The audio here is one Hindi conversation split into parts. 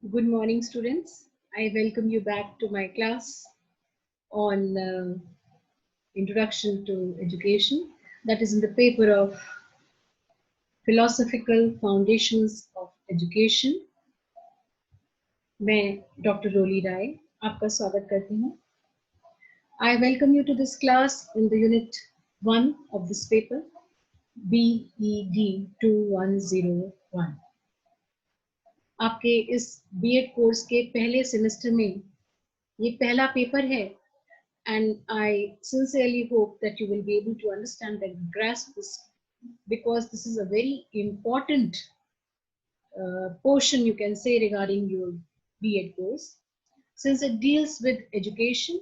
Good morning, students. I welcome you back to my class on Introduction to Education, that is in the paper of Philosophical Foundations of Education. मैं डॉक्टर रोली राय आपका स्वागत करती हूँ. I welcome you to this class in the unit 1 of this paper, BED 2101. आपके इस बीएड कोर्स के पहले सेमेस्टर में ये पहला पेपर है. And I sincerely hope that you will be able to understand and grasp this, because this is a very important portion, you can say, regarding your B.Ed course, since it deals with education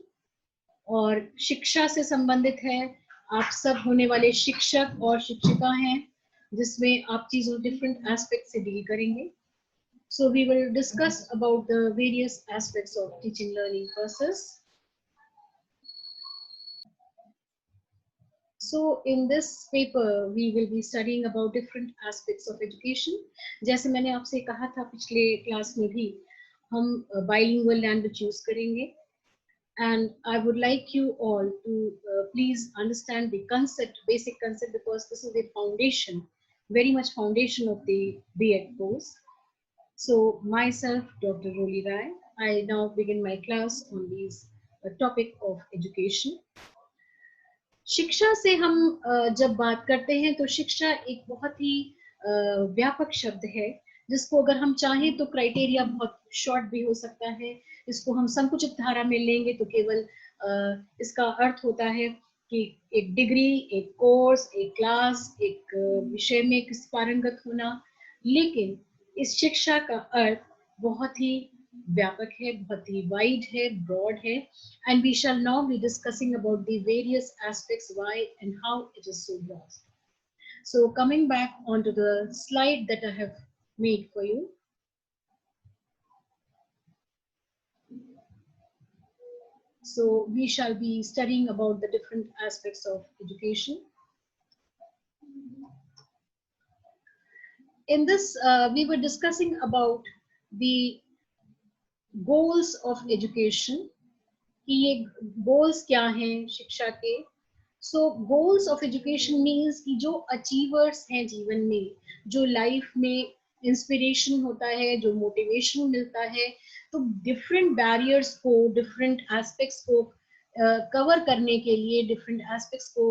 और शिक्षा से संबंधित है. आप सब होने वाले शिक्षक और शिक्षिका हैं, जिसमें आप चीजों डिफरेंट एस्पेक्ट से डील करेंगे. So we will discuss about the various aspects of teaching learning process. So in this paper we will be studying about different aspects of education. जैसे मैंने आपसे कहा था पिछले क्लास में भी, हम bilingual language use करेंगे. And I would like you all to please understand the concept, basic concept, because this is the foundation, very much foundation of the B.Ed course. So myself, Dr. Roli Rai, I now begin my class on this topic of education. शिक्षा से हम जब बात करते हैं तो शिक्षा एक बहुत ही व्यापक शब्द है, जिसको अगर हम चाहें तो क्राइटेरिया बहुत शॉर्ट भी हो सकता है. इसको हम संकुचित धारा में लेंगे तो केवल इसका अर्थ होता है कि एक डिग्री, एक कोर्स, एक क्लास, एक विषय में किस पारंगत होना. लेकिन इस शिक्षा का अर्थ बहुत ही व्यापक है, बहुत ही वाइड है, ब्रॉड है. And we shall now be discussing about the various aspects, why and how it is so vast. So coming back onto the slide that I have made for you. So we shall be studying about the different aspects of education. In this, we were discussing about the goals of education, कि ये goals क्या हैं शिक्षा के. So goals of education means कि जो achievers हैं जीवन में, जो life में inspiration होता है, जो motivation मिलता है, तो different barriers को, different aspects को cover करने के लिए, different aspects को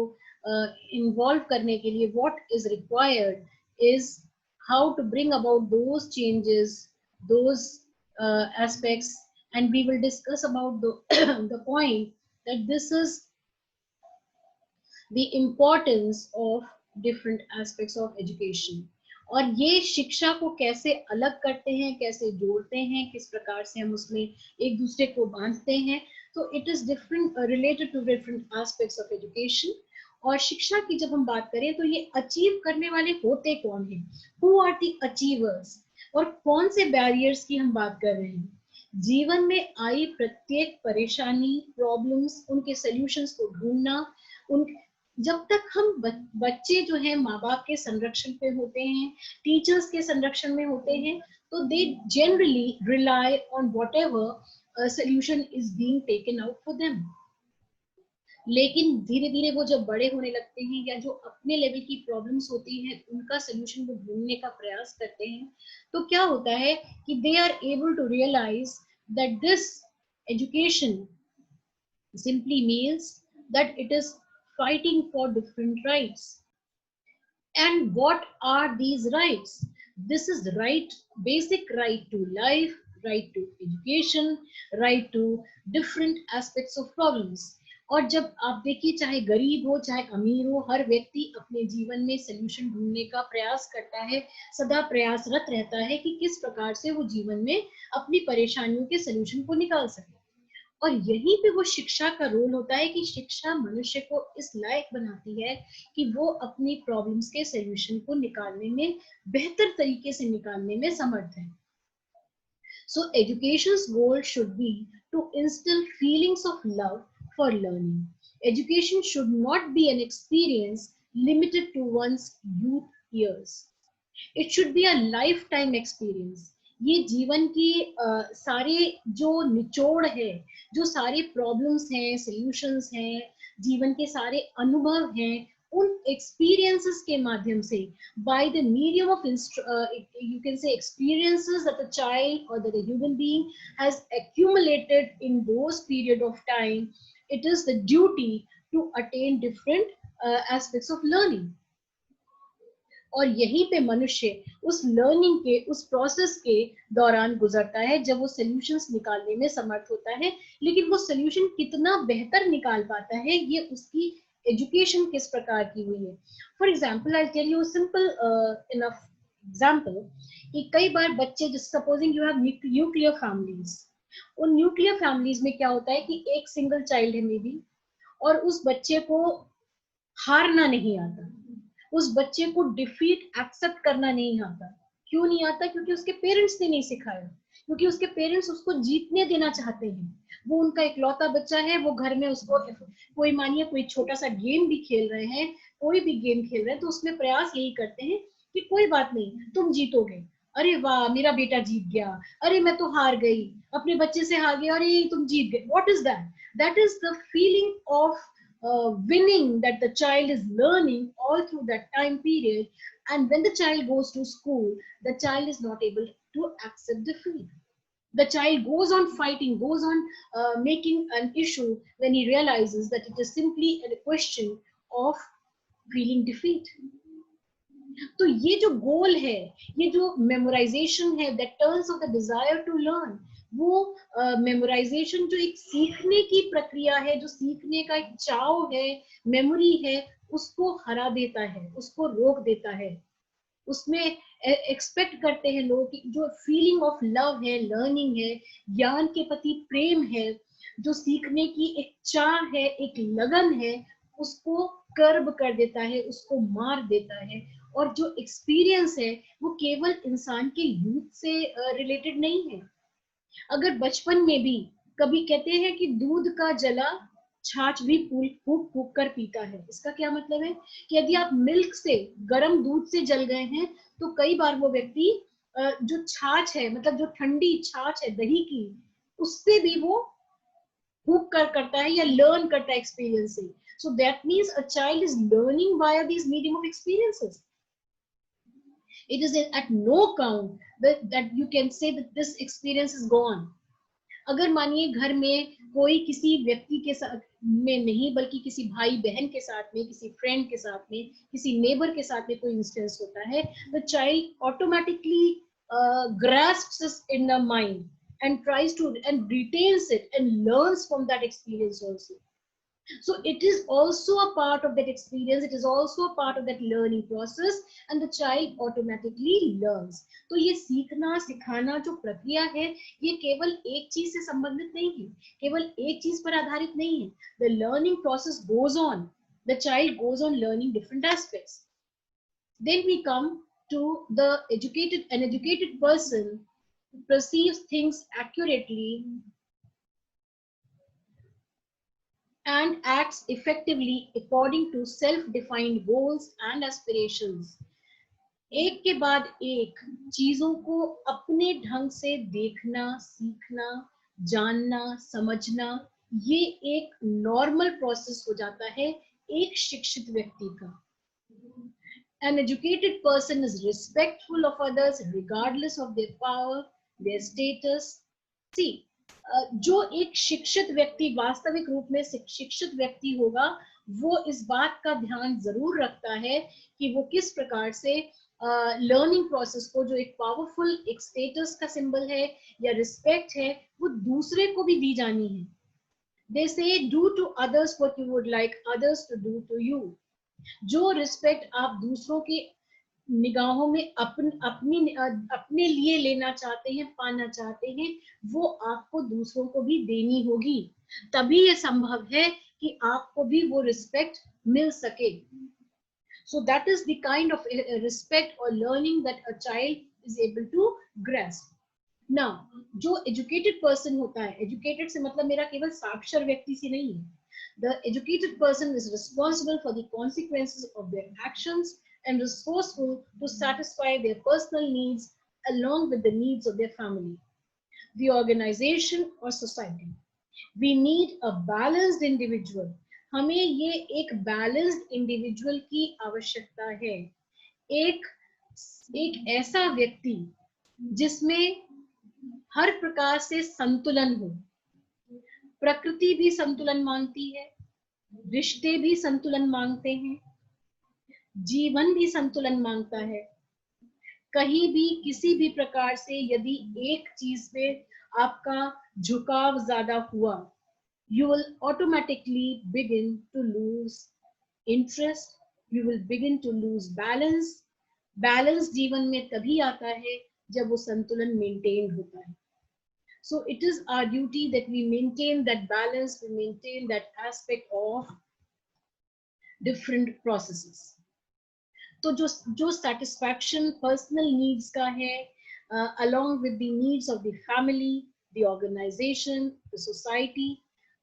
involve करने के लिए, what is required is how to bring about those changes, those aspects. And we will discuss about the, the point that this is the importance of different aspects of education. और ये शिक्षा को कैसे अलग करते हैं, कैसे जोड़ते हैं, किस प्रकार से हम उसमें एक दूसरे को बांधते हैं. तो it is different, related to different aspects of education. और शिक्षा की जब हम बात करें तो ये अचीव करने वाले होते कौन हैं, हु आर द अचीवर्स, और कौन से बैरियर्स की हम बात कर रहे हैं. जीवन में आई प्रत्येक परेशानी, प्रॉब्लम्स, उनके सॉल्यूशंस को ढूंढना. उन जब तक हम बच्चे जो हैं माँ बाप के संरक्षण पे होते हैं, टीचर्स के संरक्षण में होते हैं, तो they generally rely on whatever solution is being taken out for them. लेकिन धीरे धीरे वो जब बड़े होने लगते हैं या जो अपने लेवल की प्रॉब्लम्स होती हैं उनका सॉल्यूशन वो ढूंढने का प्रयास करते हैं, तो क्या होता है कि they are able to realise that this education simply means that it is fighting for different rights. And what are these rights? This is the right, basic right to life, right to education, right to different aspects of problems. और जब आप देखिए, चाहे गरीब हो चाहे अमीर हो, हर व्यक्ति अपने जीवन में सलूशन ढूंढने का प्रयास करता है, सदा प्रयासरत रहता है कि किस प्रकार से वो जीवन में अपनी परेशानियों के सलूशन को निकाल सके. और यहीं पे वो शिक्षा का रोल होता है कि शिक्षा मनुष्य को इस लायक बनाती है कि वो अपनी प्रॉब्लम्स के सॉल्यूशन को निकालने में, बेहतर तरीके से निकालने में समर्थ है. So education's goal should be to instill feelings of love for learning. Education should not be an experience limited to one's youth years. It should be a lifetime experience. ये जीवन की सारे जो निचोड़ है, जो सारे प्रॉब्लम्स हैं, सॉल्यूशंस हैं, जीवन के सारे अनुभव हैं, उन एक्सपीरियंसेस के माध्यम से, by the medium of you can से experiences that a child or that a human being has accumulated in those period of time, it is the duty to attain different aspects of learning. और यहीं पे मनुष्य उस लर्निंग के, उस प्रोसेस के दौरान गुजरता है जब वो सॉल्यूशंस निकालने में समर्थ होता है। लेकिन वो सॉल्यूशन कितना बेहतर निकाल पाता है, ये उसकी एजुकेशन किस प्रकार की हुई है। For example, I tell you simple enough example कि कई बार बच्चे, supposing you have nuclear families, उन न्यूक्लियर फैमिलीज में क्या होता है कि एक सिंगल चाइल्ड है मे बी, और उस बच्चे को हारना नहीं आता, उस बच्चे को डिफीट एक्सेप्ट करना नहीं आता। क्यों नहीं आता? क्योंकि उसके पेरेंट्स ने नहीं सिखाया, क्योंकि उसके पेरेंट्स उसको जीतने देना चाहते हैं। वो उनका इकलौता बच्चा है, वो घर में उसको कोई, मानिए कोई छोटा सा गेम भी खेल रहे हैं, कोई भी गेम खेल रहे हैं, तो उसमें प्रयास यही करते हैं कि कोई बात नहीं, तुम जीतोगे, अरे वाह मेरा बेटा जीत गया, अरे मैं तो हार गई, अपने बच्चे से हार गई, अरे तुम जीत गए। What is that? That is the feeling of winning that the child is learning all through that time period. And when the child goes to school, the child is not able to accept defeat. The child goes on fighting, goes on making an issue when he realizes that it is simply a question of feeling defeat. तो ये जो गोल है, ये जो मेमोराइजेशन है, that turns off the desire to learn, वो मेमोराइजेशन जो एक सीखने की प्रक्रिया है, जो सीखने का एक चाव है, मेमोरी है, उसको हरा देता है, उसको रोक देता है। उसमें एक्सपेक्ट करते हैं लोग कि जो फीलिंग ऑफ लव है, लर्निंग है, ज्ञान के प्रति प्रेम है, जो सीखने की एक चाह है, एक लगन है, उसको कर्ब कर देता है, उसको मार देता है। और जो एक्सपीरियंस है वो केवल इंसान के यूथ से रिलेटेड नहीं है। अगर बचपन में भी कभी कहते हैं कि दूध का जला छाछ भी फूक फूक कर पीता है, इसका क्या मतलब है कि यदि आप मिल्क से, गर्म दूध से जल गए हैं, तो कई बार वो व्यक्ति जो छाछ है, मतलब जो ठंडी छाछ है दही की, उससे भी वो फूक कर करता है या लर्न करता है एक्सपीरियंस से। So that means a child is learning via this medium of experiences. It is at no count that you can say that this experience is gone. अगर मानिए घर में कोई किसी व्यक्ति के साथ में नहीं, बल्कि किसी भाई बहन के साथ में, किसी फ्रेंड के साथ में, किसी नेबर के साथ में कोई इंसिडेंस होता है, the child automatically grasps this in the mind and tries to and retains it and learns from that experience also. So it is also a part of that experience, it is also a part of that learning process, and the child automatically learns. तो ये सीखना सिखाना जो प्रक्रिया है, ये केवल एक चीज से संबंधित नहीं है, केवल एक चीज पर आधारित नहीं है. The learning process goes on, the child goes on learning different aspects. Then we come to the an educated person perceives things accurately and acts effectively according to self-defined goals and aspirations. एक के बाद एक चीजों को अपने ढंग से देखना, सीखना, जानना, समझना, ये एक नॉर्मल प्रोसेस हो जाता है एक शिक्षित व्यक्ति का. An educated person is respectful of others regardless of their power, their status. See, जो एक शिक्षित व्यक्ति, वास्तविक रूप में शिक्षित व्यक्ति होगा, वो इस बात का ध्यान जरूर रखता है कि वो किस प्रकार से लर्निंग प्रोसेस को, जो एक पावरफुल एक स्टेटस का सिंबल है या रिस्पेक्ट है, वो दूसरे को भी दी जानी है. They say do to others what you would like others to do to you. जो रिस्पेक्ट आप दूसरों की निगाहों में अपने लिए लेना चाहते हैं, पाना चाहते हैं, वो आपको दूसरों को भी देनी होगी. तभी ये संभव है कि आपको भी वो रिस्पेक्ट मिल सके. So that is the kind of respect or learning that a child is able to grasp. Now, जो educated person होता है, educated से मतलब मेरा केवल साक्षर व्यक्ति से नहीं है. The educated person is responsible for the consequences of their actions and resourceful to satisfy their personal needs along with the needs of their family, the organization or society. We need a balanced individual. हमें ये एक balanced individual की आवश्यकता है. एक ऐसा व्यक्ति जिसमें हर प्रकार से संतुलन हो. प्रकृति भी संतुलन मांगती है, रिश्ते भी संतुलन मांगते हैं, जीवन भी संतुलन मांगता है. कहीं भी किसी भी प्रकार से यदि एक चीज पे आपका झुकाव ज्यादा हुआ, you will automatically begin to lose interest, you will begin to lose balance. Balance जीवन में तभी आता है जब वो संतुलन मेंटेन होता है. So it is our duty that we maintain that balance, we maintain that aspect of different processes. तो जो satisfaction personal needs का है, along with the needs of the family, the organization, the society,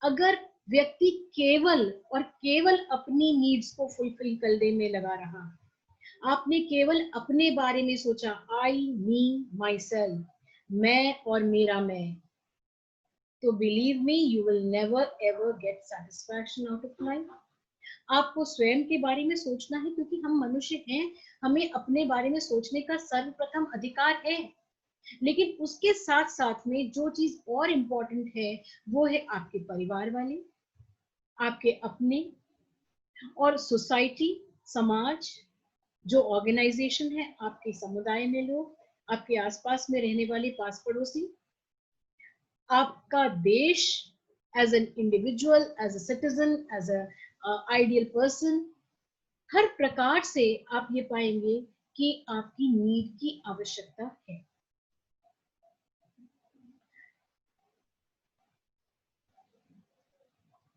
अगर व्यक्ति केवल और केवल अपनी नीड्स को फुलफिल करने में लगा रहा, आपने केवल अपने बारे में सोचा, आई, मी, माई सेल्फ, मैं और मेरा मैं, तो believe me, you will never ever get satisfaction out of life. आपको स्वयं के बारे में सोचना है, क्योंकि हम मनुष्य हैं, हमें अपने बारे में सोचने का सर्वप्रथम अधिकार है. लेकिन उसके साथ साथ में जो चीज और इम्पोर्टेंट है वो है आपके परिवार वाले, आपके अपने, और सोसाइटी, समाज, जो ऑर्गेनाइजेशन है, आपके समुदाय में लोग, आपके आसपास में रहने वाले पास पड़ोसी, आपका देश, as an individual, as a citizen, as an ideal person. हर प्रकार से आप ये पाएंगे कि आपकी नीड की आवश्यकता है.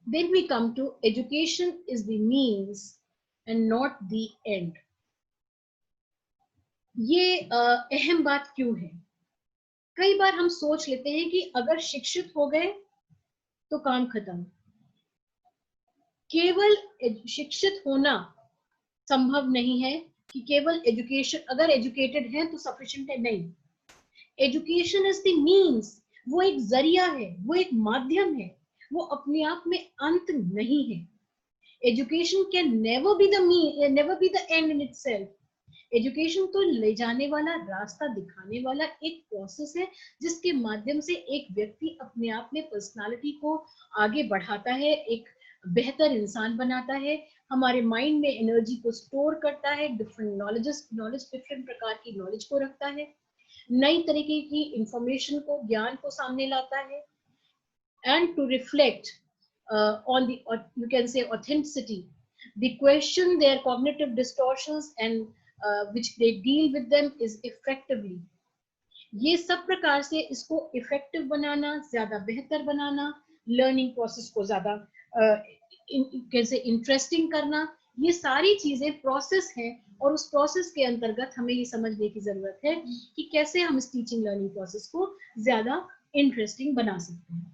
Then we come to education is the means and not the end. ये अहम बात क्यों है? कई बार हम सोच लेते हैं कि अगर शिक्षित हो गए तो काम खत्म. केवल शिक्षित होना संभव नहीं है कि केवल एजुकेशन, अगर एजुकेटेड है तो सफिशिएंट है, नहीं. एजुकेशन इज द मीन्स, वो एक जरिया है, वो एक माध्यम है, वो अपने आप में अंत नहीं है. Education can never be the mean, never be the and in itself. Education तो ले जाने वाला, रास्ता दिखाने वाला एक प्रोसेस है, जिसके माध्यम से एक व्यक्ति अपने आप में पर्सनालिटी को आगे बढ़ाता है, एक बेहतर इंसान बनाता है, हमारे माइंड में एनर्जी को स्टोर करता है, डिफरेंट नॉलेज डिफरेंट प्रकार की नॉलेज को रखता है, नई तरीके की इंफॉर्मेशन को, ज्ञान को सामने लाता है, and to reflect on the, or you can say, authenticity, the question their cognitive distortions and which they deal with them is effectively. ये सब प्रकार से इसको इफेक्टिव बनाना, ज्यादा बेहतर बनाना, लर्निंग प्रोसेस को ज्यादा कैसे इंटरेस्टिंग करना, ये सारी चीजें प्रोसेस हैं. और उस प्रोसेस के अंतर्गत हमें ये समझने की जरूरत है कि कैसे हम इस टीचिंग लर्निंग प्रोसेस को ज्यादा इंटरेस्टिंग बना सकते हैं.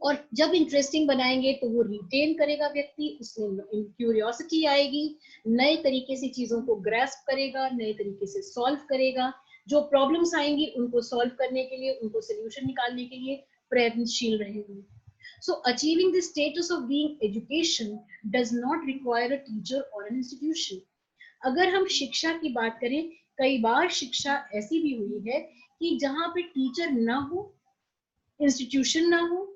और जब इंटरेस्टिंग बनाएंगे तो वो रिटेन करेगा व्यक्ति, उसमें क्यूरियोसिटी आएगी, नए तरीके से चीजों को ग्रैस्प करेगा, नए तरीके से सॉल्व करेगा, जो प्रॉब्लम्स आएंगी उनको सॉल्व करने के लिए, उनको सोल्यूशन निकालने के लिए प्रयत्नशील रहेंगे. So achieving the status of being education does not require a teacher or an institution. अगर हम शिक्षा की बात करें, कई बार शिक्षा ऐसी भी हुई है कि जहां पे टीचर ना हो, इंस्टीट्यूशन ना हो,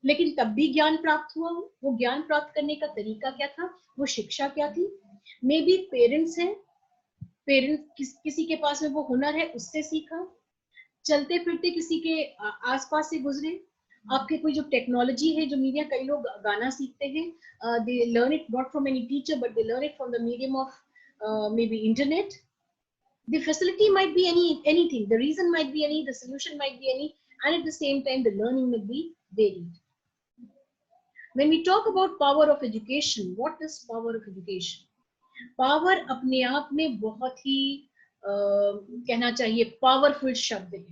लेकिन तब भी ज्ञान प्राप्त हुआ हो. वो ज्ञान प्राप्त करने का तरीका क्या था, वो शिक्षा क्या थी? मे बी पेरेंट्स हैं, किसी के पास में वो हुनर है, उससे सीखा, चलते फिरते किसी के आसपास से गुजरे, आपके कोई जो टेक्नोलॉजी है, जो मीडिया, कई लोग गाना सीखते हैं, they learn it not from any teacher but they learn it from the medium of may be internet. The facility might be anything, the reason might be any, the solution might be any, and at the same time the learning may be varied. When we talk about power of education, what is power of education? Power अपने आप में बहुत ही कहना चाहिए पावरफुल शब्द है.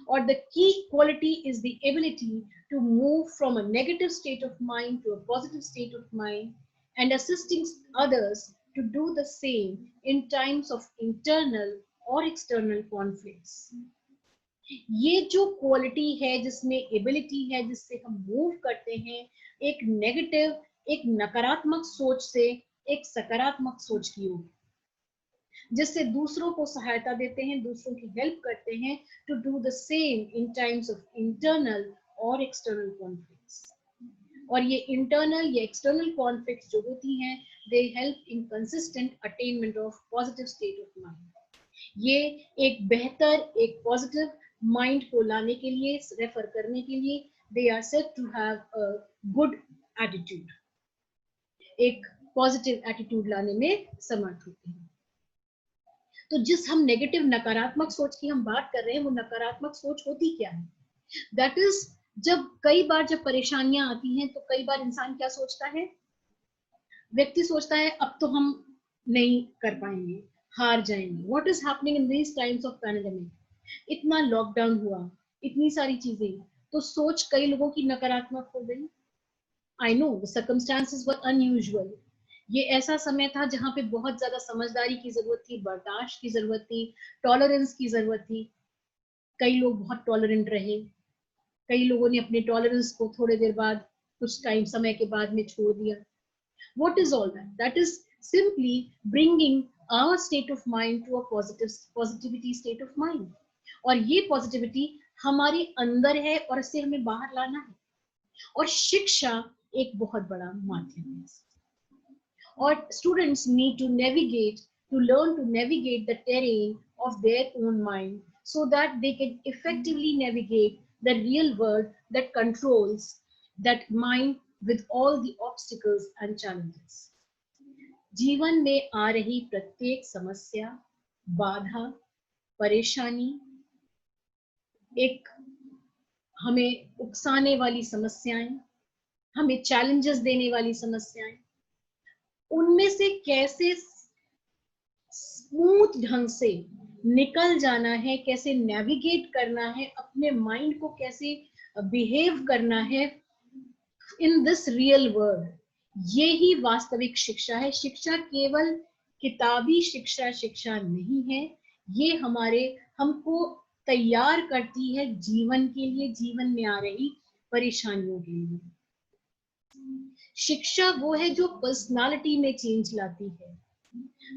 और the key quality is the ability to move from a negative state of mind to a positive state of mind, and assisting others to do the same in times of internal और एक्सटर्नल कॉन्फ्लिक्ट्स। ये जो क्वालिटी है, जिसमें एबिलिटी है, जिससे हम मूव करते हैं एक नेगेटिव, एक नकारात्मक सोच से एक सकारात्मक सोच की ओर, जिससे दूसरों को सहायता देते हैं, दूसरों की हेल्प करते हैं to do the same in times of internal और एक्सटर्नल कॉन्फ्लिक्ट्स। और ये इंटरनल या एक्सटर्नल कॉन्फ्लिक्ट्स जो होती हैं, they help in consistent attainment of positive state of mind. ये एक बेहतर, एक पॉजिटिव माइंड को लाने के लिए, रेफर करने के लिए, they are said to have a good attitude, एक पॉजिटिव एटीट्यूड लाने में समर्थ होते हैं। तो जिस हम नेगेटिव, नकारात्मक सोच की हम बात कर रहे हैं, वो नकारात्मक सोच होती क्या है? दैट इज, जब कई बार जब परेशानियां आती हैं तो कई बार इंसान क्या सोचता है, व्यक्ति सोचता है अब तो हम नहीं कर पाएंगे, हार जाएंगे। What is happening in these times of pandemic? इतना लॉकडाउन हुआ, इतनी सारी चीजें, तो सोच कई लोगों की नकारात्मक हो गई। I know the circumstances were unusual. ये ऐसा समय था जहां पे बहुत ज्यादा समझदारी की जरूरत थी, बर्दाश्त की जरूरत थी, टॉलरेंस की जरूरत थी। कई लोग बहुत टॉलरेंट रहे, कई लोगों ने अपने टॉलरेंस को थोड़े देर बाद, कुछ टाइम, समय के बाद में छोड़ दिया। What is all that? That is simply bringing our state of mind to a positivity state of mind. और ये पॉजिटिविटी हमारे अंदर है और इससे हमें बाहर लाना है। और शिक्षा एक बहुत बड़ा माध्यम है। और students need to navigate, to learn to navigate the terrain of their own mind, so that they can effectively navigate the real world that controls that mind with all the obstacles and challenges. जीवन में आ रही प्रत्येक समस्या, बाधा, परेशानी, एक हमें उकसाने वाली समस्याएं, हमें चैलेंजेस देने वाली समस्याएं, उनमें से कैसे स्मूथ ढंग से निकल जाना है, कैसे नेविगेट करना है, अपने माइंड को कैसे बिहेव करना है इन दिस रियल वर्ल्ड, ये ही वास्तविक शिक्षा है। शिक्षा केवल किताबी शिक्षा नहीं है, ये हमको तैयार करती है जीवन के लिए, जीवन में आ रही परेशानियों के लिए। शिक्षा वो है जो पर्सनालिटी में चेंज लाती है,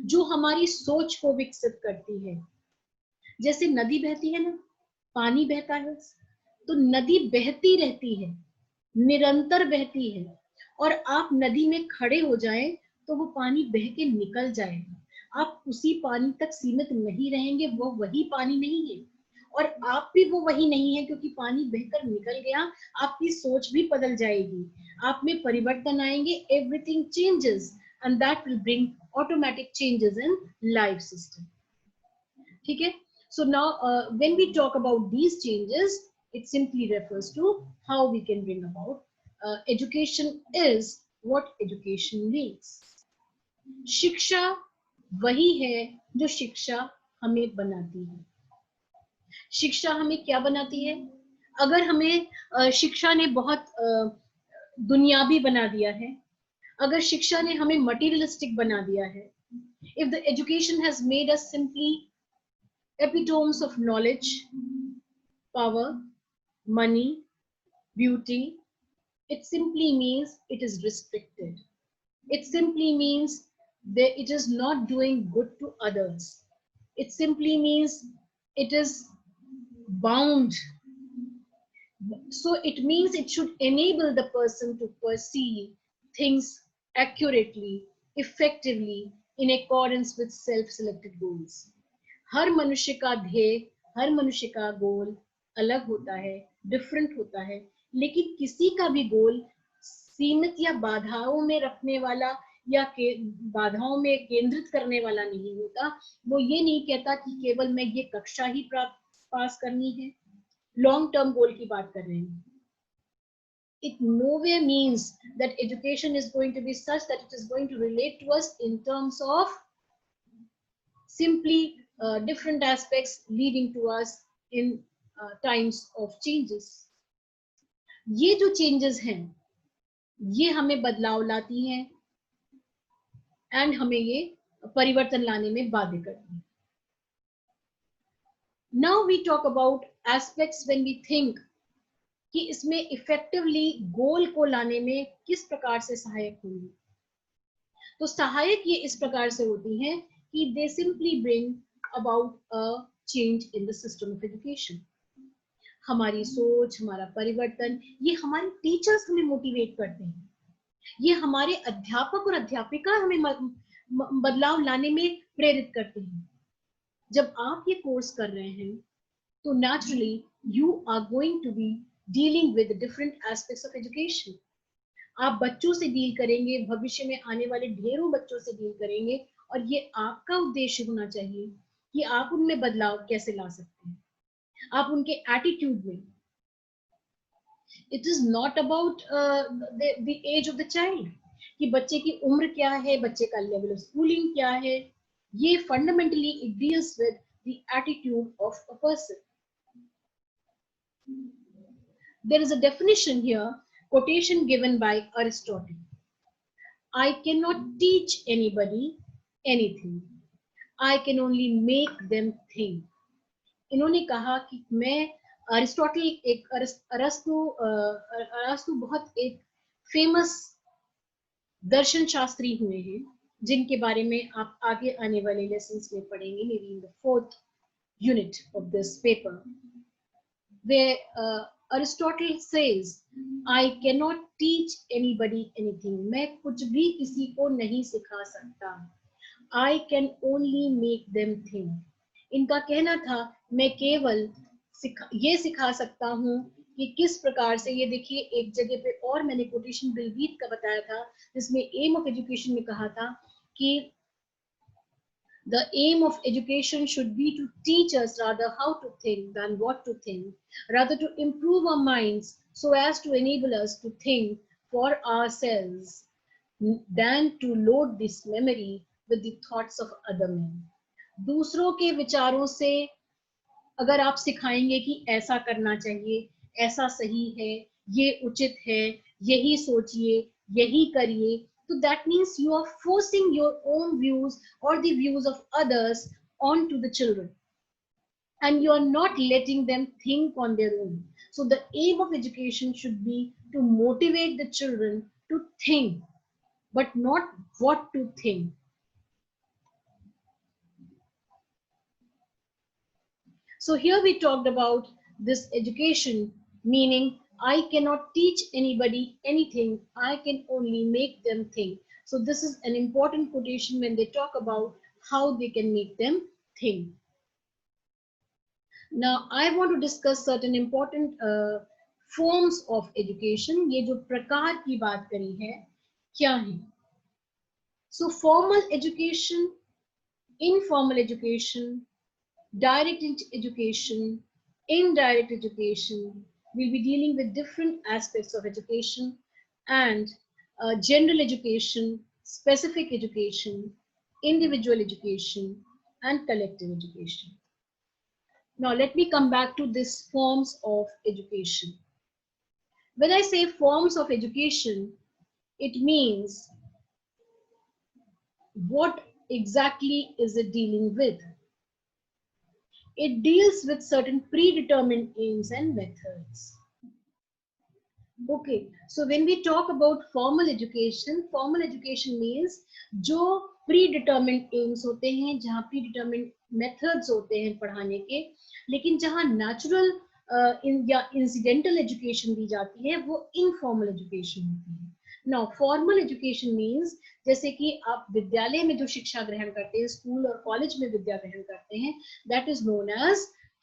जो हमारी सोच को विकसित करती है। जैसे नदी बहती है ना, पानी बहता है, तो नदी बहती रहती है, निरंतर बहती है, और आप नदी में खड़े हो जाएं तो वो पानी बह के निकल जाएगा। आप उसी पानी तक सीमित नहीं रहेंगे, वो वही पानी नहीं है, और आप भी वो वही नहीं है, क्योंकि पानी बहकर निकल गया। आपकी सोच भी बदल जाएगी, आप में परिवर्तन आएंगे, everything changes, and that will bring automatic changes in life system. ठीक है? So now when we talk about these changes, it simply refers to how we can bring about education is what education means. शिक्षा वही है जो शिक्षा हमें बनाती है। शिक्षा हमें क्या बनाती है? अगर हमें शिक्षा ने बहुत दुनियावी बना दिया है, अगर शिक्षा ने हमें मटीरियलिस्टिक बना दिया है, if the education has made us simply epitomes of knowledge, power, money, beauty, it simply means it is restricted. It simply means that it is not doing good to others. It simply means it is bound. So it means it should enable the person to perceive things accurately, effectively, in accordance with self-selected goals. हर मनुष्य का ध्येय, हर मनुष्य का गोल अलग होता है, डिफरेंट होता है, लेकिन किसी का भी गोल सीमित या बाधाओं में रखने वाला या बाधाओं में केंद्रित करने वाला नहीं होता। वो ये नहीं कहता कि केवल मैं ये कक्षा ही पास करनी है, लॉन्ग टर्म गोल की बात कर रहे हैं। It nowhere means that education is going to be such that it is going to relate to us in terms of simply different aspects leading to us in times of changes. ये जो changes हैं, ये हमें बदलाव लाती हैं एंड हमें ये परिवर्तन लाने में बाध्य करती है। Now we talk about aspects when we think कि इसमें इफेक्टिवली गोल को लाने में किस प्रकार से सहायक होंगी। तो सहायक ये इस प्रकार से होती हैं कि दे simply bring about a change in the system of education. हमारी सोच, हमारा परिवर्तन, ये हमारे टीचर्स हमें मोटिवेट करते हैं, ये हमारे अध्यापक और अध्यापिका हमें बदलाव लाने में प्रेरित करते हैं। जब आप ये कोर्स कर रहे हैं तो naturally you are going to be dealing with different aspects of education. आप बच्चों से डील करेंगे, भविष्य में आने वाले ढेरों बच्चों से डील करेंगे, और ये आपका उद्देश्य होना चाहिए कि आप उनमें बदलाव कैसे ला सकते हैं, आप उनके एटीट्यूड में। It is not about the age of the child, कि बच्चे की उम्र क्या है, बच्चे का लेवल ऑफ स्कूलिंग क्या है। ये fundamentally it deals with the attitude of a person. There is a definition here, quotation given by Aristotle. I cannot teach anybody anything. I can only make them think. इन्होंने कहा कि मैं, अरिस्टोटल एक अरस्तु बहुत एक फेमस दर्शन शास्त्री हुए हैं, जिनके बारे में आप आगे आने वाले लेसन्स में पढ़ेंगे, may be in the 4th unit of this paper, where Aristotle says, I cannot teach anybody anything. मैं कुछ भी किसी को नहीं सिखा सकता. I can only make them think. इनका कहना था, मैं केवल ये सिखा सकता हूँ कि किस प्रकार से, ये देखिए एक जगह पे और मैंने कोटेशन बिलवीत का बताया था, जिसमें एम ऑफ एजुकेशन में कहा था कि the aim of education should be to teach us rather how to think than what to think, rather to improve our minds so as to enable us to think for ourselves than to load this memory with the thoughts of other men. दूसरों के विचारों से अगर आप सिखाएंगे कि ऐसा करना चाहिए, ऐसा सही है, ये उचित है, यही सोचिए, यही करिए, so that means you are forcing your own views or the views of others onto the children, and you are not letting them think on their own. So the aim of education should be to motivate the children to think, but not what to think. So here we talked about this education, meaning I cannot teach anybody anything, I can only make them think. So this is an important quotation when they talk about how they can make them think. Now I want to discuss certain important forms of education. ये जो प्रकार की बात करी है क्या है? So formal education, informal education, direct education, indirect education. We'll be dealing with different aspects of education, and general education, specific education, individual education, and collective education. Now let me come back to these forms of education. When I say forms of education, it means what exactly is it dealing with? It deals with certain predetermined aims and methods. Okay, so when we talk about formal education means जो predetermined aims होते हैं, जहाँ predetermined methods होते हैं पढ़ाने के, लेकिन जहाँ natural या incidental education दी जाती है, वो informal education होती है. Now formal education means जैसे कि आप विद्यालय में जो शिक्षा ग्रहण करते हैं, स्कूल और कॉलेज में विद्या ग्रहण करते हैं, that is known as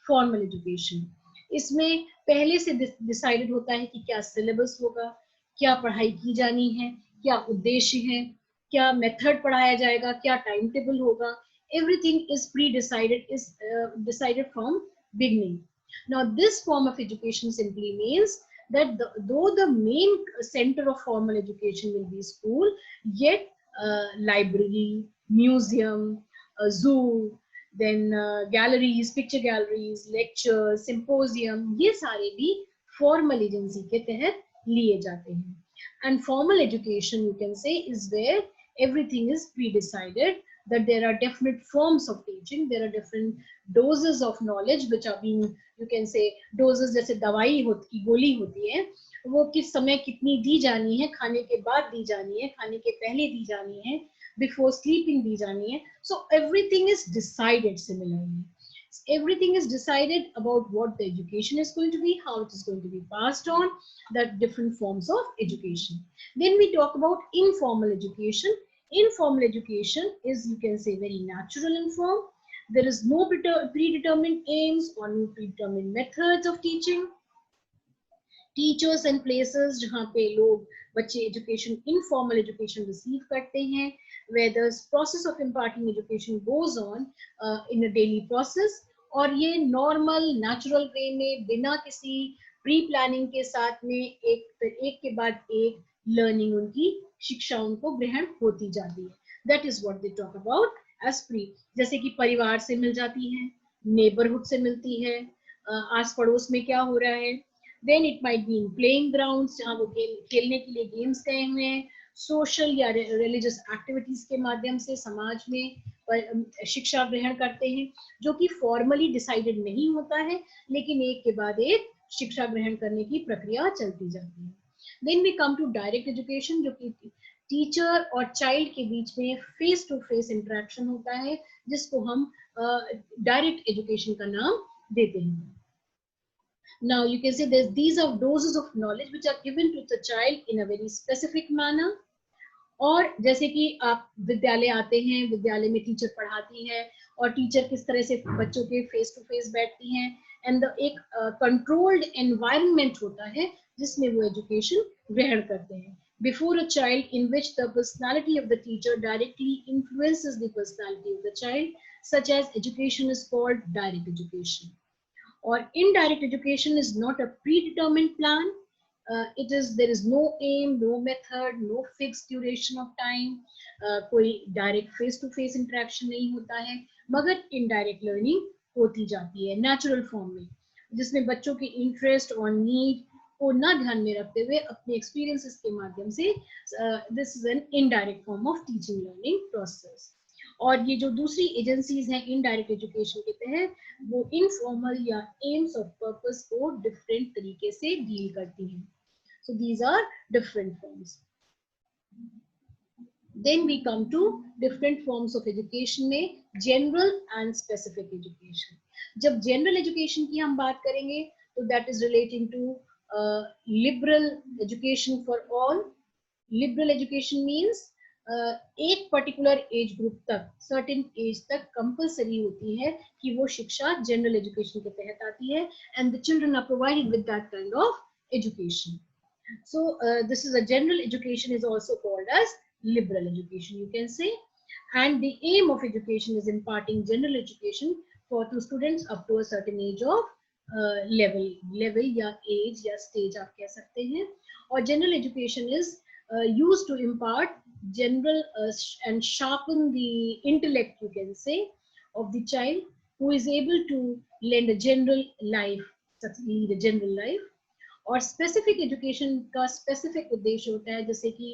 formal education. इसमें पहले से डिसाइडेड होता है कि क्या सिलेबस होगा, क्या पढ़ाई की जानी है, क्या उद्देश्य है, क्या मेथड पढ़ाया जाएगा, क्या टाइम टेबल होगा. Everything is pre-decided, is decided from beginning. Now this form of education simply means that though the main center of formal education will be school, yet library, museum, zoo, then galleries, picture galleries, lectures, symposium, ये सारे भी formal agency के तहत लिए जाते हैं. And formal education, you can say, is where everything is pre-decided that there are definite forms of teaching, there are different doses of knowledge which are being, you can say doses, जैसे दवाई होती, गोली होती है, वो किस समय कितनी दी जानी है, खाने के बाद दी जानी है, खाने के पहले दी जानी है, before sleeping दी जानी है. So everything is decided similarly. Everything is decided about what the education is going to be, how it is going to be passed on, the different forms of education. Then we talk about informal education. Informal education is, you can say, very natural and form. There is no predetermined aims or no predetermined methods of teaching. Teachers and places जहाँ पे लोग बच्चे education, informal education receive करते हैं, where the process of imparting education goes on in a daily process, और ये normal natural way में बिना किसी pre planning के साथ में एक के बाद एक learning, उनकी शिक्षा उनको ग्रहण होती जाती है. That is what they talk about as pre. जैसे कि परिवार से मिल जाती है, neighborhood से मिलती है, आस पड़ोस में क्या हो रहा है. Then it might be in playing grounds, जहाँ वो खेलने के लिए गेम्स गए हुए हैं, सोशल या रिलीजियस एक्टिविटीज के माध्यम से समाज में शिक्षा ग्रहण करते हैं, जो कि फॉर्मली डिसाइडेड नहीं होता है, लेकिन एक के बाद एक शिक्षा ग्रहण करने की प्रक्रिया चलती जाती है. Then we come to direct education, जो कि टीचर और चाइल्ड के बीच में फेस टू फेस इंटरेक्शन होता है, जिसको हम डायरेक्ट एजुकेशन का नाम देते हैं. Now you can say these are doses of knowledge which are given to the child in a very specific manner. और जैसे कि आप विद्यालय आते हैं, विद्यालय में टीचर पढ़ाती है और टीचर किस तरह से बच्चों के फेस टू फेस बैठती हैं, एंड एक कंट्रोल्ड एनवायरनमेंट होता है जिसमें वो एजुकेशन ग्रहण करते हैं. Before a child, in which the personality of the teacher directly influences the personality of the child, such as education is called direct education. Or indirect education is not a predetermined plan. There is no aim, no method, no fixed duration of time. कोई direct face to face interaction नहीं होता है, मगर indirect learning होती जाती है natural form में, जिसमें बच्चों के interest और need को ना ध्यान में रखते हुए अपने experiences के माध्यम से this is an indirect form of teaching learning process. और ये जो दूसरी एजेंसीज हैं इनडायरेक्ट एजुकेशन के तहत, वो इनफॉर्मल या एम्स ऑफ पर्पस को डिफरेंट तरीके से डील करती हैं. So these are different forms. Then we come to different forms of education में जनरल एंड स्पेसिफिक एजुकेशन. जब जनरल एजुकेशन की हम बात करेंगे तो that is relating to liberal education for all. Liberal education means एक पर्टिकुलर एज ग्रुप तक, सर्टेन एज तक कंपलसरी होती है कि वो शिक्षा जनरल एजुकेशन के तहत आती है, and the children are provided with that kind of education. So this is a general education is also called as liberal education, you can say. And the aim of education is imparting general education to students up to a certain age of level या age या stage आप कह सकते हैं. और general education is used to impart general and sharpen the intellect, you can say, of the child who is able to lead a general life. और स्पेसिफिक एजुकेशन का स्पेसिफिक उद्देश्य होता है, जैसे कि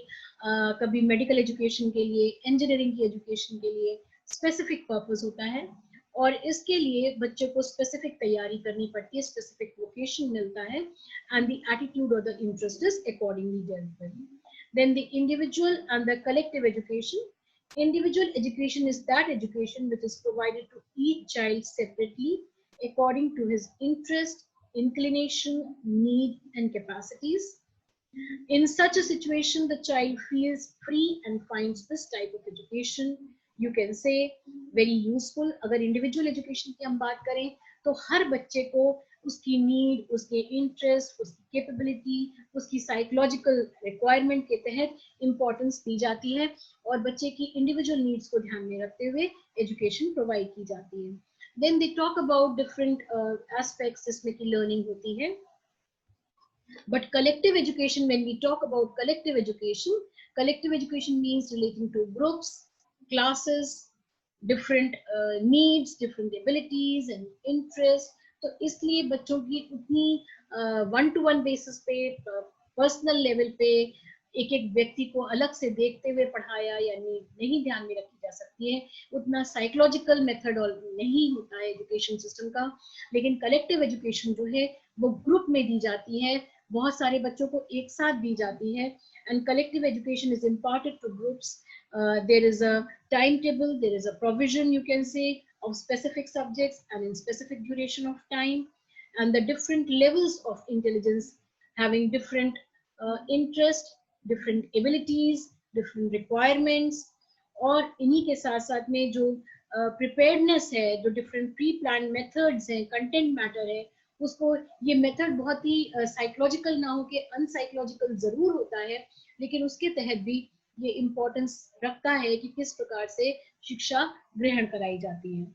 कभी मेडिकल एजुकेशन के लिए, इंजीनियरिंग की एजुकेशन के लिए स्पेसिफिक पर्पस होता है, और इसके लिए बच्चे को स्पेसिफिक तैयारी करनी पड़ती है, स्पेसिफिक वोकेशन मिलता है, एंड द एटीट्यूड और the interest is accordingly developed. Then the individual and the collective education. Individual education is that education which is provided to each child separately according to his interest, inclination, need, and capacities. In such a situation, the child feels free and finds this type of education, you can say, very useful. अगर individual education की हम बात करें तो हर बच्चे को उसकी need, उसके interest, उसकी capability, उसकी psychological requirement के तहत importance दी जाती है, और बच्चे की individual needs को ध्यान में रखते हुए education provide की जाती है. Then they talk about different aspects जिसमें की learning होती है. But collective education, when we talk about collective education means relating to groups, classes, different needs, different abilities and interests. तो इसलिए बच्चों की उतनी one to one basis पे, personal level पे एक एक व्यक्ति को अलग से देखते हुए पढ़ाया या नहीं ध्यान में रखी जा सकती है, उतना साइकोलॉजिकल मेथड नहीं होता है एजुकेशन सिस्टम का। लेकिन कलेक्टिव एजुकेशन जो है वो ग्रुप में दी जाती है, बहुत सारे बच्चों को एक साथ दी जाती है। And collective education is imparted two groups. There is a timetable, there is a provision, you can say, of specific subjects and in specific duration of time, and the different levels of intelligence having different interest, different abilities, different requirements. और इन्हीं के साथ साथ में जो प्रिपेयर्डनेस है, जो डिफरेंट प्री प्लान मेथड्स हैं, कंटेंट मैटर है, उसको ये मेथड बहुत ही साइकोलॉजिकल ना हो के अनसाइकोलॉजिकल जरूर होता है, लेकिन उसके तहत भी ये इम्पोर्टेंस रखता है कि किस प्रकार से शिक्षा ग्रहण कराई जाती है.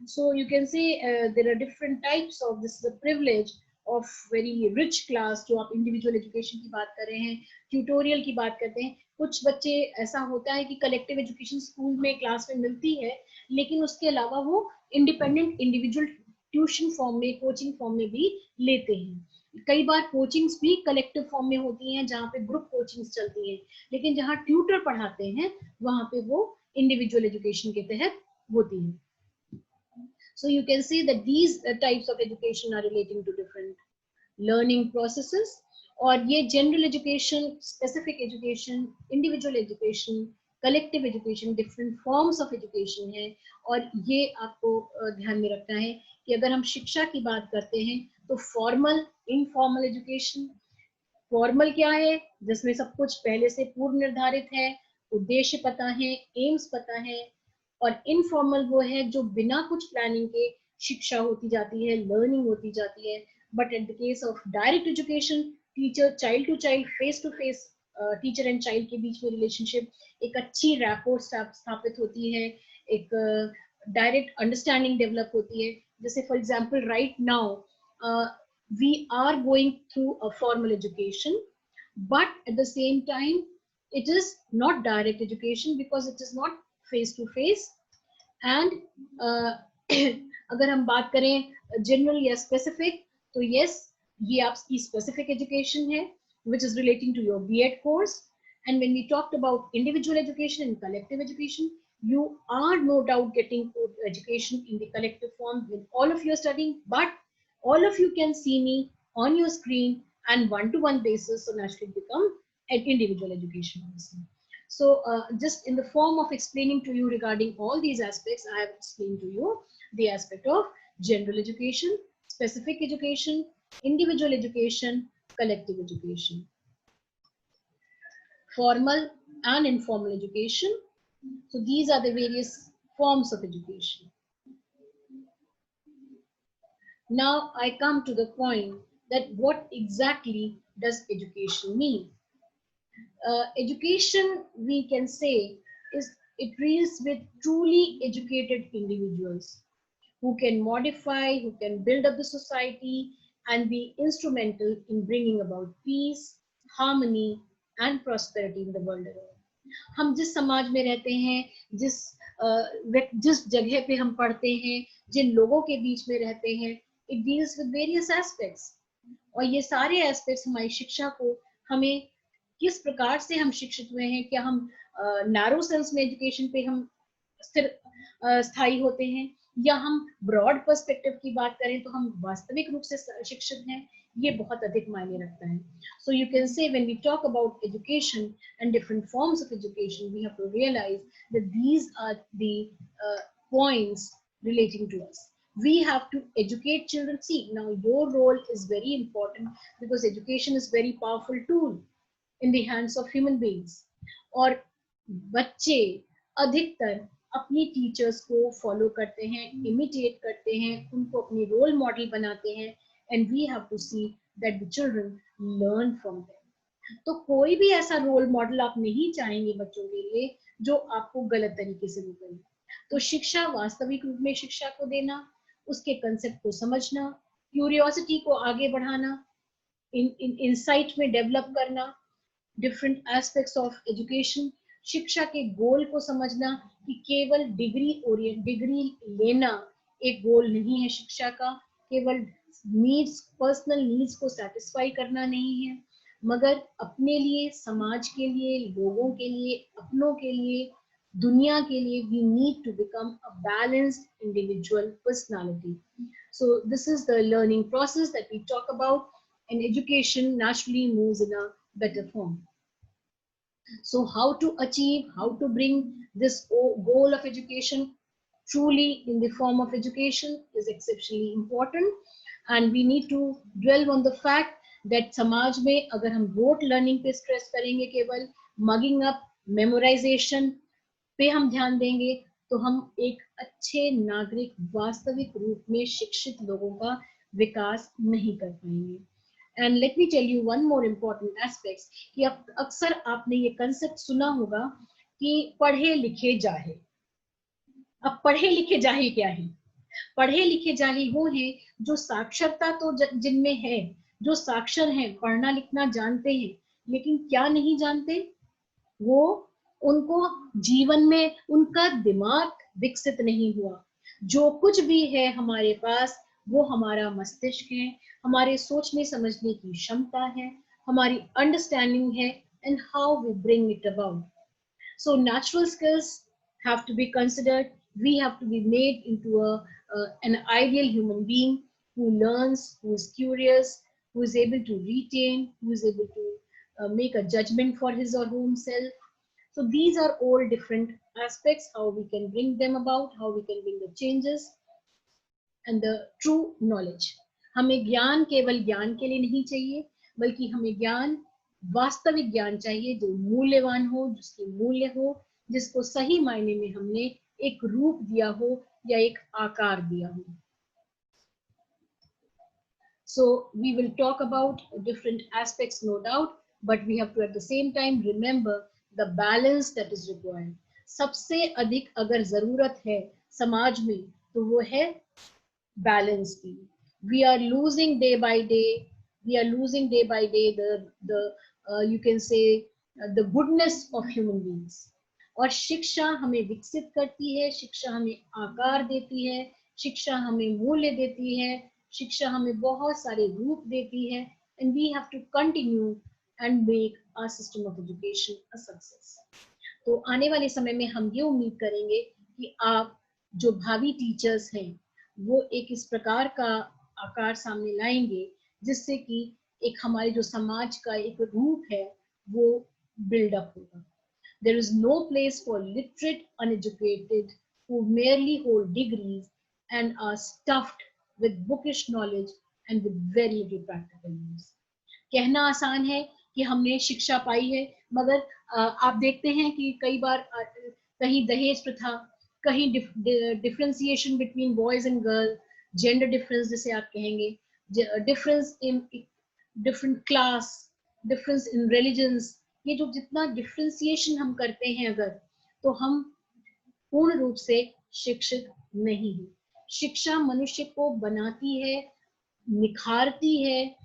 So you can say there are different types of this privilege of very rich class. जो आप इंडिविजुअल एजुकेशन की बात कर रहे हैं, ट्यूटोरियल की बात करते हैं, कुछ बच्चे ऐसा होता है कि कलेक्टिव एजुकेशन स्कूल में क्लास में मिलती है, लेकिन उसके अलावा वो इंडिपेंडेंट इंडिविजुअल ट्यूशन फॉर्म में, कोचिंग फॉर्म में भी लेते हैं. कई बार कोचिंग्स भी कलेक्टिव फॉर्म में होती हैं जहाँ पे ग्रुप कोचिंग्स चलती हैं, लेकिन जहाँ ट्यूटर पढ़ाते हैं वहाँ पे वो इंडिविजुअल एजुकेशन के तहत होती है. So you can see that these types of education are relating to different learning processes. और ये general education, specific education, individual education, collective education, different forms of education है. और ये आपको ध्यान में रखना है कि अगर हम शिक्षा की बात करते हैं तो फॉर्मल, इनफॉर्मल एजुकेशन. फॉर्मल क्या है? जिसमें सब कुछ पहले से पूर्व निर्धारित है, उद्देश्य पता है, एम्स पता है. और इनफॉर्मल वो है जो बिना कुछ प्लानिंग के शिक्षा होती जाती है, लर्निंग होती जाती है. But at the case of direct education, teacher child to child, face to face, teacher and child के बीच में रिलेशनशिप, एक अच्छी रैपोर्ट स्थापित होती है, एक डायरेक्ट अंडरस्टैंडिंग डेवलप होती है. जैसे for example right now we are going through a formal education, but at the same time it is not direct education because it is not face to face. And अगर हम बात करें जनरल या स्पेसिफिक, तो यस, ये आपकी स्पेसिफिक एजुकेशन है which is relating to your B.Ed course. And when we talked about individual education and collective education, you are no doubt getting education in the collective form when all of you are studying, but all of you can see me on your screen and one-to-one basis, so naturally become an individual education also. So just in the form of explaining to you regarding all these aspects, I have explained to you the aspect of general education, specific education, individual education, collective education, formal and informal education. So these are the various forms of education. Now I come to the point that what exactly does education mean? Education, we can say, is it deals with truly educated individuals who can modify, who can build up the society and be instrumental in bringing about peace, harmony and prosperity in the world around. हम जिस समाज में रहते हैं, जिस जगह पे हम पढ़ते हैं, जिन लोगों के बीच में रहते हैं, it deals with various aspects. और ये सारे एस्पेक्ट्स हमारी शिक्षा को, हमें किस प्रकार से हम शिक्षित हुए हैं, क्या हम नैरो सेंस में एजुकेशन पे हम स्थायी होते हैं, या हम ब्रॉड पर्सपेक्टिव की बात करें तो हम वास्तविक रूप से शिक्षित हैं, ये बहुत अधिक मायने रखता है. So you can say when we talk about education and different forms of education, we have to realize that these are the points relating to us. We have to educate children. See, now your role is very important because education is very powerful tool in the hands of human beings. और बच्चे अधिकतर अपनी टीचर्स को फॉलो करते हैं, इमिटेट करते हैं, उनको अपनी रोल मॉडल बनाते हैं, and we have to see that the children learn from them. तो कोई भी ऐसा रोल मॉडल आप नहीं चाहेंगे बच्चों के लिए जो आपको गलत तरीके से निकले. तो शिक्षा, वास्तविक रूप में शिक्षा को देना, उसके कंसेप्ट को समझना, क्यूरियोसिटी को आगे बढ़ाना, इंसाइट में डेवलप करना, डिफरेंट एस्पेक्ट्स ऑफ एजुकेशन, शिक्षा के गोल को समझना कि केवल डिग्री लेना एक गोल नहीं है शिक्षा का, केवल नीड्स, पर्सनल नीड्स को सेटिस्फाई करना नहीं है, मगर अपने लिए, समाज के लिए, लोगों के लिए, अपनों के लिए, दुनिया के लिए, we need to become a balanced individual personality. So this is the learning process that we talk about, and education naturally moves in a better form. So how to achieve, how to bring this goal of education truly in the form of education is exceptionally important. And we need to dwell on the fact that समाज में अगर हम rote learning पे stress करेंगे, केवल mugging up, memorization पे हम ध्यान देंगे, तो हम एक अच्छे नागरिक, वास्तविक रूप में शिक्षित लोगों का विकास नहीं कर पाएंगे. And let me tell you one more important aspects कि अक्सर आपने ये कंसेप्ट सुना होगा कि पढ़े लिखे जाहिल. अब पढ़े लिखे जाहिल क्या है? पढ़े लिखे जाहिल वो हैं जो साक्षरता तो जिनमें है, जो साक्षर हैं, पढ़ना लिखना जानते हैं, लेकिन क्या नहीं जानते, वो उनको जीवन में उनका दिमाग विकसित नहीं हुआ. जो कुछ भी है हमारे पास वो हमारा मस्तिष्क है, हमारे सोचने समझने की क्षमता है, हमारी अंडरस्टैंडिंग है, and how we bring it about. So natural skills have to be considered. We have to be made into an ideal human being who learns, who is curious, who is able to retain, who is able to make a judgment for his or himself. So these are all different aspects, how we can bring them about, how we can bring the changes and the true knowledge. हमें ज्ञान केवल ज्ञान के लिए नहीं चाहिए, बल्कि हमें ज्ञान, वास्तविक ज्ञान चाहिए जो मूल्यवान हो, जिसकी मूल्य हो, जिसको सही मायने में हमने एक रूप दिया हो या एक आकार दिया हो. So we will talk about different aspects, no doubt, but we have to at the same time remember the balance that is required. सबसे अधिक अगर जरूरत है समाज में तो वो है बैलेंस की. We are losing day by day. We are losing day by day the you can say the goodness of human beings. और शिक्षा हमें विकसित करती है, शिक्षा हमें आकार देती है, शिक्षा हमें मूल्य देती है, शिक्षा हमें बहुत सारे रूप देती है. And we have to continue and make our system of education a success. तो आने वाले समय में हम ये उम्मीद करेंगे कि आप जो भावी टीचर्स हैं वो एक इस प्रकार का आकार सामने लाएंगे जिससे कि एक हमारे जो समाज का एक रूप है वो बिल्डअप होगा. There is no place for literate uneducated who merely hold degrees and are stuffed with bookish knowledge and with very little practical use. कहना आसान है कि हमने शिक्षा पाई है, मगर आप देखते हैं कि कई बार कहीं दहेज प्रथा, कहीं differentiation between boys and girl, gender difference जिसे आप कहेंगे, difference in different class, difference in religions, ये जो जितना डिफरेंशिएशन हम करते हैं अगर, तो हम पूर्ण रूप से शिक्षित नहीं हैं. शिक्षा मनुष्य को बनाती है, निखारती है,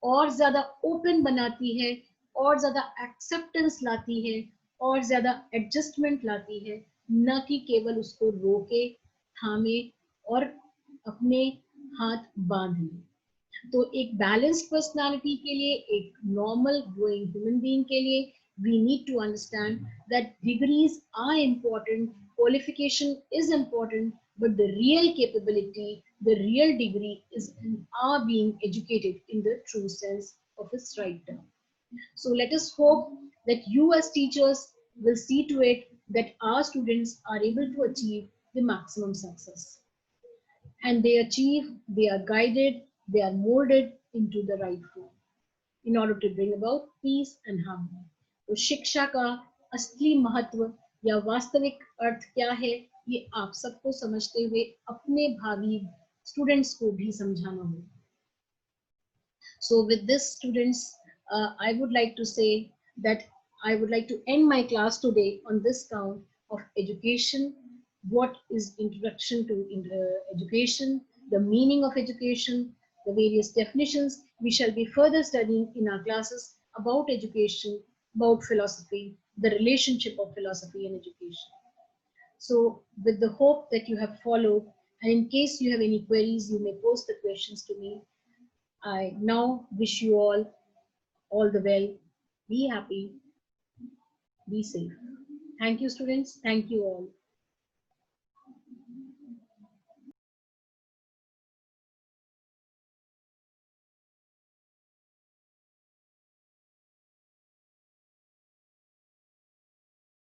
और ज्यादा ओपन बनाती है, और ज्यादा एक्सेप्टेंस लाती है, और ज्यादा एडजस्टमेंट लाती है, न कि केवल उसको रोके, थामे और अपने हाथ बांध ले. तो एक बैलेंस्ड पर्सनालिटी के लिए, एक नॉर्मल ग्रोइंग ह्यूमन बीइंग के लिए, we need to understand that degrees are important, qualification is important, but the real capability, the real degree is in our being educated in the true sense of its right term. So let us hope that you as teachers will see to it that our students are able to achieve the maximum success. And they achieve, they are guided, they are molded into the right form in order to bring about peace and harmony. तो शिक्षा का असली महत्व या वास्तविक अर्थ क्या है, ये आप सबको समझते हुए अपने भावी स्टूडेंट्स को भी समझाना होगा. So with this, students, I would like to say that I would like to end my class today on this count of education. What is introduction to education, the meaning of education, the various definitions. We shall be further studying in our classes about education, about philosophy, the relationship of philosophy and education. So with the hope that you have followed, and in case you have any queries, you may post the questions to me. I now wish you all All the well. Be happy. Be safe. Thank you, students. Thank you all.